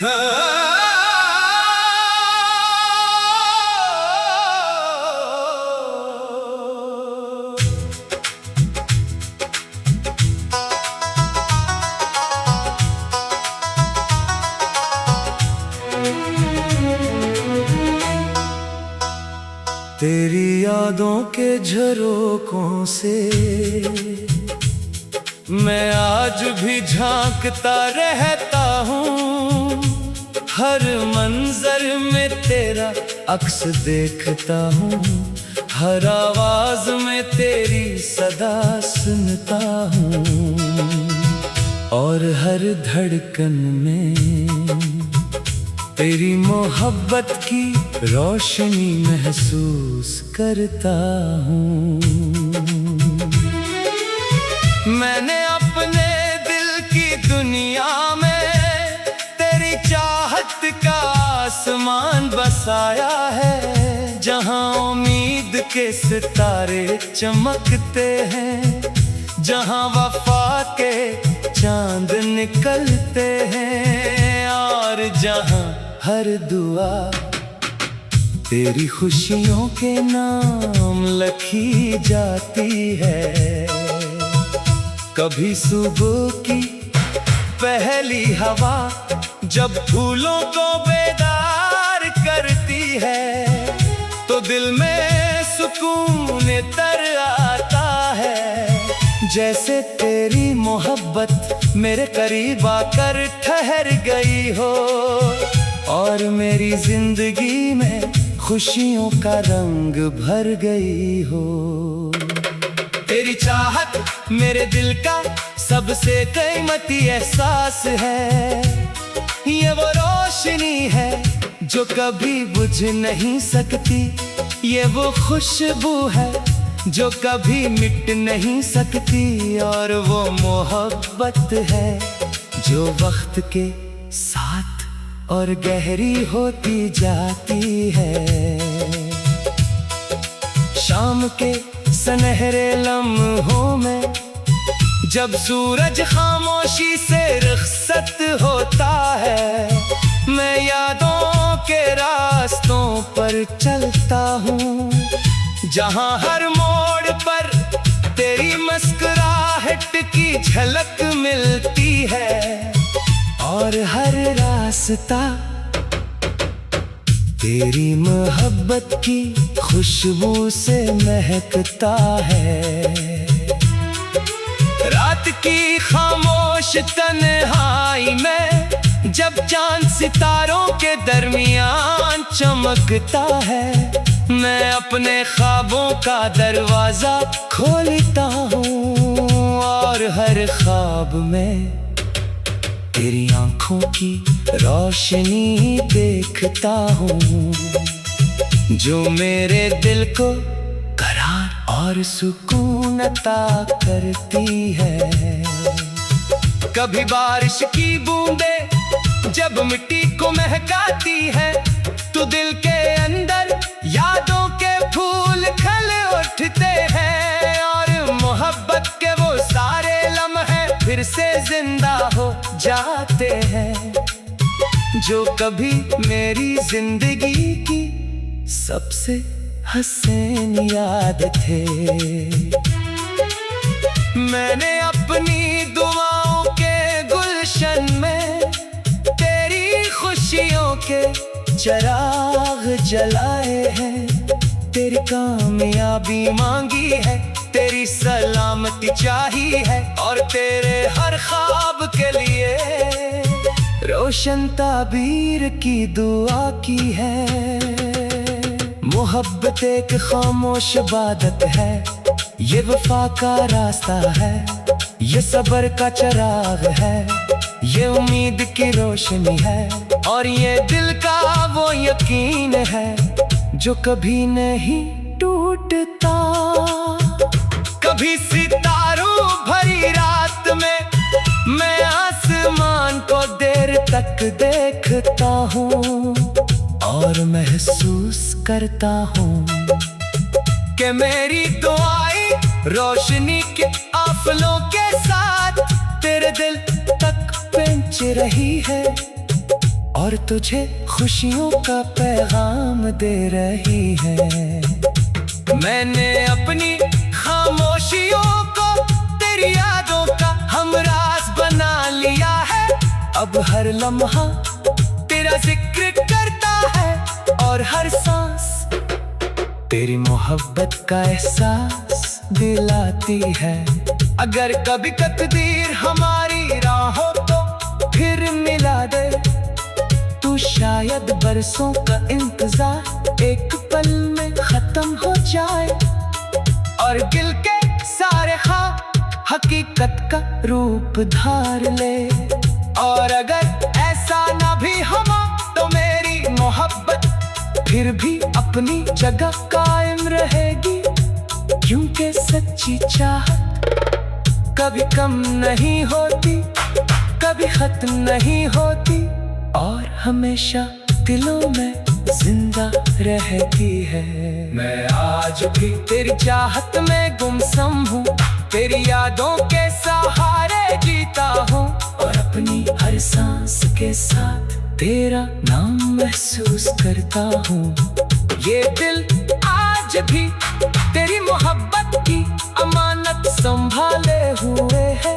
तेरी यादों के झरोकों से मैं आज भी झांकता रहता हूँ। हर मंजर में तेरा अक्स देखता हूँ, हर आवाज में तेरी सदा सुनता हूँ, और हर धड़कन में तेरी मोहब्बत की रोशनी महसूस करता हूँ। मैंने अपने दिल की दुनिया में तेरी चाहत का आसमान बसाया है, जहाँ उम्मीद के सितारे चमकते हैं, जहाँ वफा के चांद निकलते हैं, और जहाँ हर दुआ तेरी खुशियों के नाम लिखी जाती है। कभी सुबह की पहली हवा जब फूलों को बेदार करती है, तो दिल में सुकून तर आता है। जैसे तेरी मोहब्बत मेरे करीब आकर ठहर गई हो, और मेरी जिंदगी में खुशियों का रंग भर गई हो। तेरी चाहत मेरे दिल का सबसे कीमती एहसास है। ये वो रोशनी है जो कभी बुझ नहीं सकती, ये वो खुशबू है जो कभी मिट नहीं सकती, और वो मोहब्बत है जो वक्त के साथ और गहरी होती जाती है। शाम के सुनहरे लम्हों में जब सूरज खामोशी से रुखसत होता है, मैं यादों के रास्तों पर चलता हूँ, जहाँ हर मोड़ पर तेरी मुस्कुराहट की झलक मिलती है, और हर रास्ता तेरी मोहब्बत की खुशबू से महकता है। रात की खामोश तन्हाई में जब चांद सितारों के दरमियान चमकता है, मैं अपने ख्वाबों का दरवाजा खोलता हूँ, और हर ख्वाब में तेरी आंखों की रोशनी देखता हूँ, जो मेरे दिल को करार और सुकून अता करती है। कभी बारिश की बूंदें जब मिट्टी को महकाती है, तो दिल के अंदर यादों के फूल खिल उठते हैं, और मोहब्बत के वो सारे लम्हे फिर से जिंदा हो जाते हैं, जो कभी मेरी जिंदगी की सबसे हसीन याद थे। मैंने अपनी दुआओं के गुलशन में तेरी खुशियों के चिराग जलाए हैं, तेरी कामयाबी मांगी है, तेरी सलामती चाहिए है, और तेरे हर ख्वाब के लिए रोशन ताबीर की दुआ की है। मोहब्बत एक खामोश इबादत है, ये वफा का रास्ता है, ये सब्र का चिराग है, ये उम्मीद की रोशनी है, और ये दिल का वो यकीन है जो कभी नहीं टूटता। कभी सितारों भरी रात में मैं आसमान को देर तक देखता हूँ, और महसूस करता हूँ कि मेरी दुआएं रोशनी के आफलों के साथ तेरे दिल तक पहुंच रही है, और तुझे खुशियों का पैगाम दे रही है। मैंने अपनी खामोशियों को तेरी यादों का हमराज बना लिया है। अब हर लम्हा तेरा जिक्र करता है और हर सांस तेरी मोहब्बत का एहसास दिलाती है। अगर कभी तकदीर हमारी राहों को फिर मिला दे, तू शायद बरसों का इंतजार एक पल में खत्म हो जाए और दिल के सारे ख्वाब हकीकत का रूप धार ले। और अगर ऐसा ना भी हुआ तो मेरी मोहब्बत फिर भी अपनी जगह कायम रहेगी, क्योंकि सच्ची चाहत कभी कम नहीं होती, कभी खत्म नहीं होती और हमेशा दिलों में जिंदा रहती है। मैं आज भी तेरी चाहत में गुमसुम हूँ, तेरी यादों के सहारे जीता हूँ और अपनी हर सांस के साथ तेरा नाम महसूस करता हूँ। ये दिल आज भी तेरी मोहब्बत की अमानत संभाले हुए है।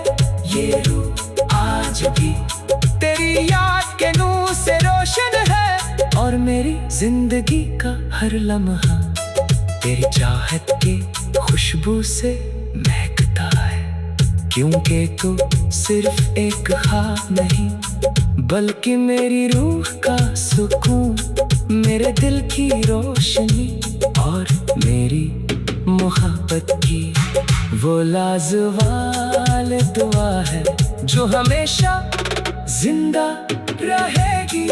ये रूह आज भी तेरी याद के नूर से रोशन है और मेरी जिंदगी का हर लम्हा तेरी चाहत की खुशबू से महकता है। क्योंकि तू सिर्फ एक ख्वाब नहीं, बल्कि मेरी रूह का सुकून, मेरे दिल की रोशनी और मेरी मोहब्बत की वो लाजवाल दुआ है जो हमेशा जिंदा रहेगी।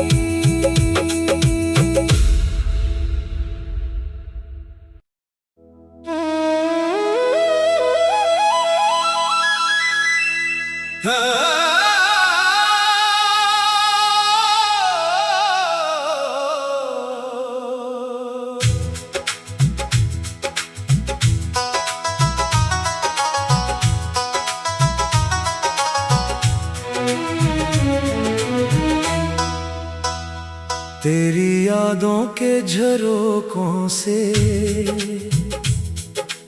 तेरी यादों के झरोकों से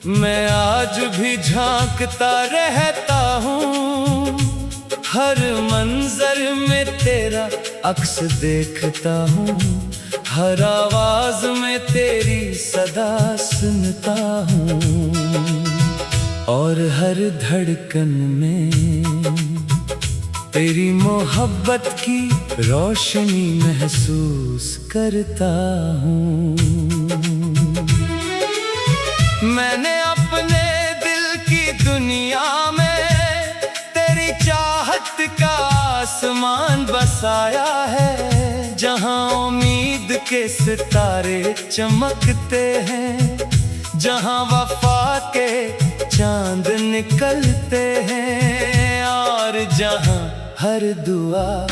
मैं आज भी झांकता रहता हूँ। हर मंजर में तेरा अक्स देखता हूँ, हर आवाज में तेरी सदा सुनता हूँ और हर धड़कन में तेरी मोहब्बत की रोशनी महसूस करता हूँ। मैंने अपने दिल की दुनिया में तेरी चाहत का आसमान बसाया है, जहाँ उम्मीद के सितारे चमकते हैं, जहाँ वफा के चांद निकलते हैं और जहाँ हर दुआ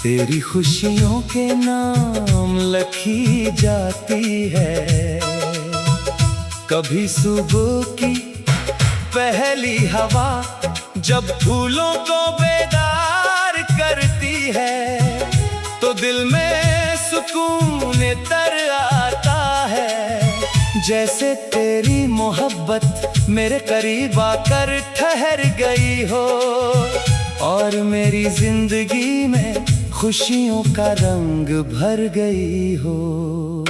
तेरी खुशियों के नाम लिखी जाती है। कभी सुबह की पहली हवा जब फूलों को बेदार करती है, तो दिल में सुकून तर आता है। जैसे तेरी मोहब्बत मेरे करीब आकर ठहर गई हो और मेरी जिंदगी में खुशियों का रंग भर गई हो।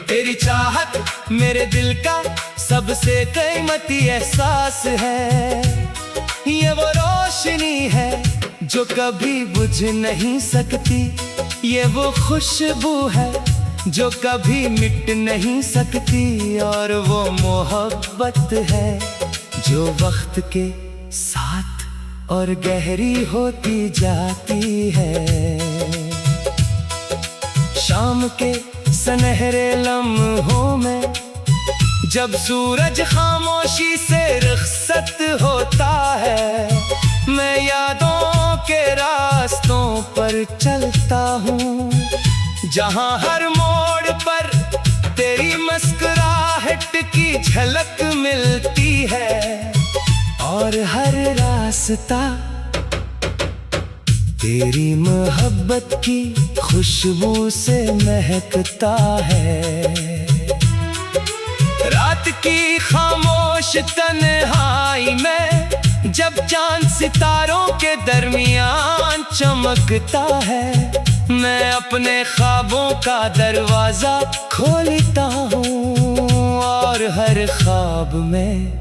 तेरी चाहत मेरे दिल का सबसे कीमती एहसास है। ये वो रोशनी है जो कभी बुझ नहीं सकती, ये वो खुशबू है जो कभी मिट नहीं सकती और वो मोहब्बत है जो वक्त के साथ और गहरी होती जाती है। शाम के सुनहरे लम्हों में जब सूरज खामोशी से रुखसत होता है, मैं यादों के रास्तों पर चलता हूँ, जहाँ हर मोड़ पर तेरी मुस्कुराहट की झलक मिलती है और हर रास्ता तेरी मोहब्बत की खुशबू से महकता है। रात की खामोश तन्हाई में जब चांद सितारों के दरमियान चमकता है, मैं अपने ख्वाबों का दरवाजा खोलता हूँ और हर ख्वाब में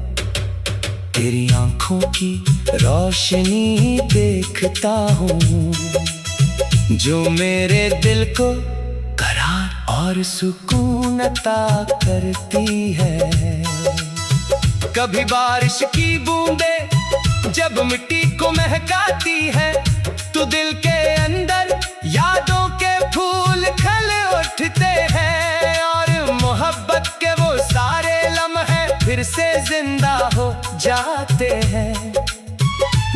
तेरी आंखों की रोशनी देखता हूँ, जो मेरे दिल को करार और सुकून अता करती है। कभी बारिश की बूंदें जब मिट्टी को महकाती है, तो दिल के अंदर यादों के फूल खिल उठते हैं और मोहब्बत के वो सारे लम्हे फिर से जिंदा हो जाते हैं,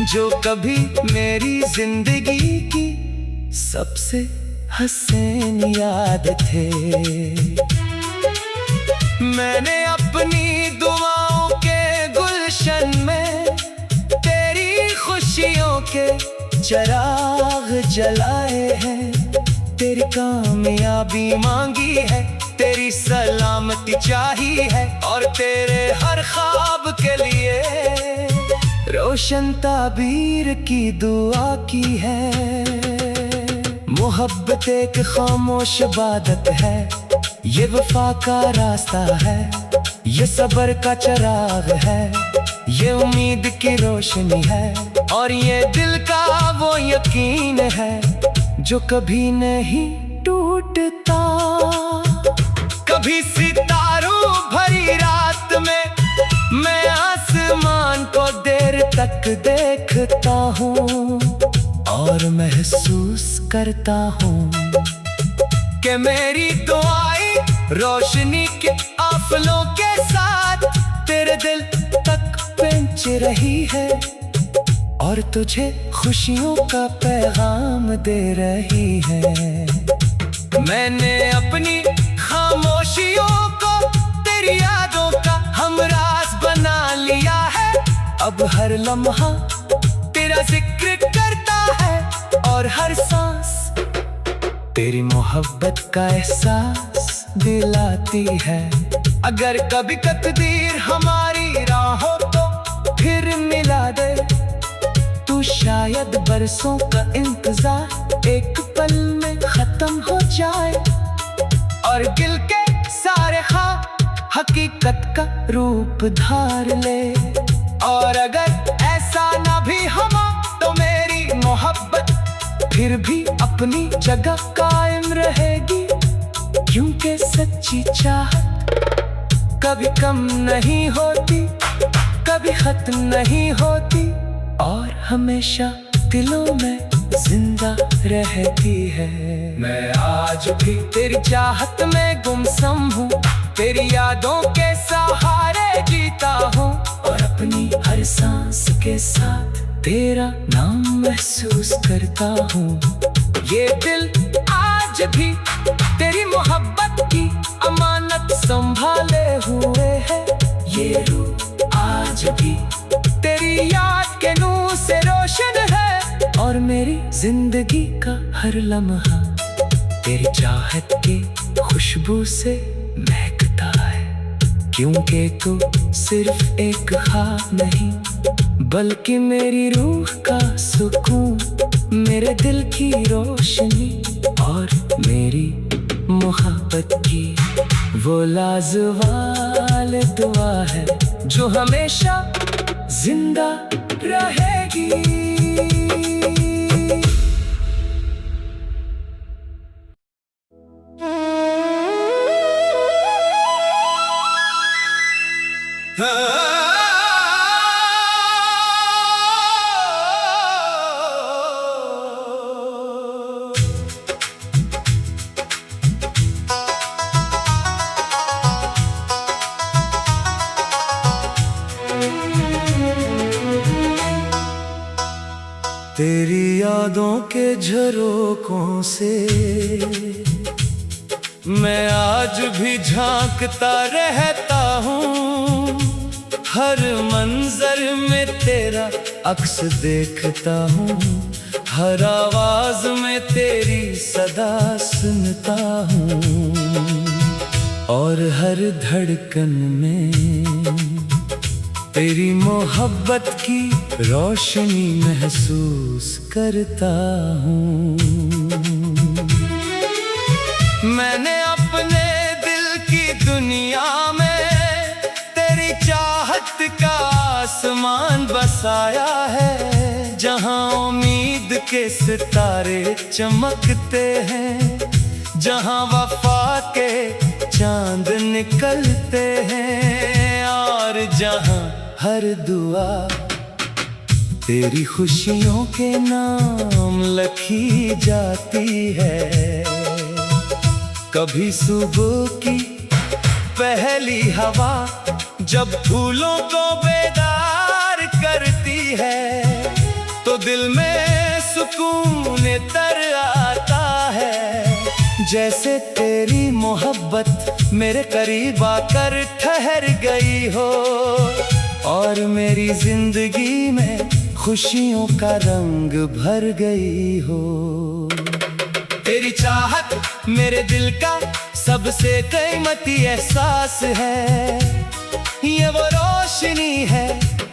जो कभी मेरी जिंदगी की सबसे हसीन याद थे। मैंने अपनी दुआओं के गुलशन में तेरी खुशियों के चिराग जलाए हैं, तेरी कामयाबी मांगी है, तेरी सलामती चाहिए है और तेरे हर ख्वाब के लिए रोशन ताबीर की दुआ की है। मोहब्बत एक खामोश इबादत है, ये वफा का रास्ता है, ये सब्र का चिराग है, ये उम्मीद की रोशनी है और ये दिल का वो यकीन है जो कभी नहीं टूटता। कभी सितारों भरी रात में मैं आसमान को देर तक देखता हूँ और महसूस करता हूँ कि मेरी दुआएं रोशनी के आफलों के साथ तेरे दिल तक पहुंच रही है और तुझे खुशियों का पैगाम दे रही है। मैंने अपनी खामोशियों को तेरी यादों का हमराज बना लिया है, अब हर लम्हा तेरा जिक्र करता है और हर सांस तेरी मोहब्बत का एहसास दिलाती है। अगर कभी तकदीर हमारी राहों को फिर मिला दे, तू शायद बरसों का इंतजार एक पल में खत्म हो जाए और दिल के सारे ख्वाब हकीकत का रूप धार ले। और अगर ऐसा ना भी हुआ तो मेरी मोहब्बत फिर भी अपनी जगह कायम रहेगी, क्योंकि सच्ची चाहत कभी कम नहीं होती, कभी खत्म नहीं होती और हमेशा दिलों में जिंदा रहती है। मैं आज भी तेरी चाहत में गुमसुम हूँ, तेरी यादों के सहारे जीता हूँ और अपनी हर सांस के साथ तेरा नाम महसूस करता हूँ। ये दिल आज भी तेरी मोहब्बत की अमानत संभाले हुए है, ये रूह आज भी तेरी याद के नूर से रोशन है और मेरी जिंदगी का हर लम्हा तेरी चाहत की खुशबू से महकता है, क्योंकि तू सिर्फ एक ख्वाब नहीं बल्कि मेरी रूह का सुकून, मेरे दिल की रोशनी और मेरी मोहब्बत की वो लाजवाल दुआ है जो हमेशा जिंदा रहेगी। तेरी यादों के झरोकों से मैं आज भी झांकता रहता हूँ, हर मंजर में तेरा अक्स देखता हूँ, हर आवाज में तेरी सदा सुनता हूँ और हर धड़कन में तेरी मोहब्बत की रोशनी महसूस करता हूँ। मैंने अपने दिल की दुनिया में तेरी चाहत का आसमान बसाया है, जहाँ उम्मीद के सितारे चमकते हैं, जहाँ वफा के चांद निकलते हैं, और जहाँ हर दुआ तेरी खुशियों के नाम लिखी जाती है। कभी सुबह की पहली हवा जब फूलों को बेदार करती है, तो दिल में सुकून तर आता है। जैसे तेरी मोहब्बत मेरे करीब आकर ठहर गई हो और मेरी जिंदगी में खुशियों का रंग भर गई हो। तेरी चाहत मेरे दिल का सबसे कीमती एहसास है। ये वो रोशनी है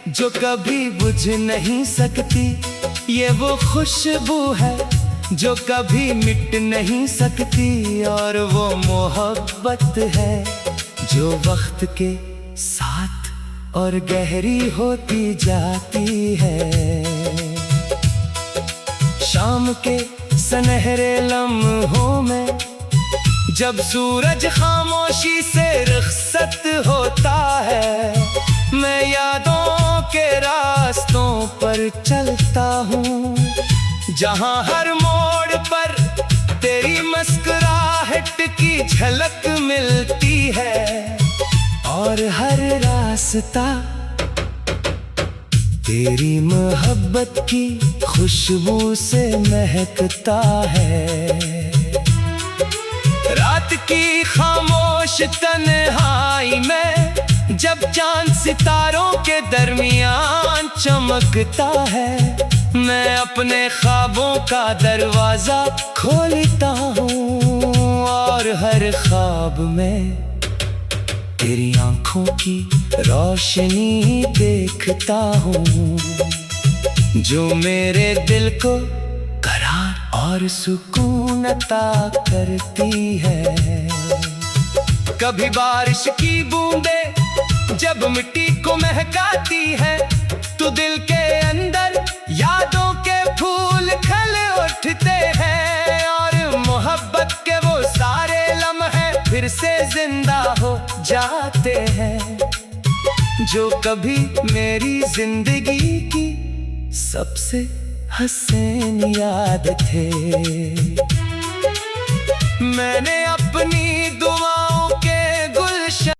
जो कभी बुझ नहीं सकती, ये वो खुशबू है जो कभी मिट नहीं सकती, और वो मोहब्बत है जो वक्त के साथ और गहरी होती जाती है। शाम के सुनहरे लम्हों में जब सूरज खामोशी से रुखसत होता है, मैं यादों के रास्तों पर चलता हूँ, जहाँ हर मोड़ पर तेरी मुस्कुराहट की झलक मिलती है, और हर रास्ता तेरी मोहब्बत की खुशबू से महकता है। रात की खामोश तन्हाई में जब चांद सितारों के दरमियान चमकता है, मैं अपने ख्वाबों का दरवाजा खोलता हूँ, और हर ख्वाब में तेरी आंखों की रोशनी देखता हूँ, जो मेरे दिल को करार और सुकून अता करती है। कभी बारिश की बूंदें जब मिट्टी को महकाती है, तो दिल के अंदर यादों के फूल खिल उठते हैं, और मोहब्बत के वो सारे लम्हे फिर से जिंदा हो जाते हैं, जो कभी मेरी जिंदगी की सबसे हसीन याद थे। मैंने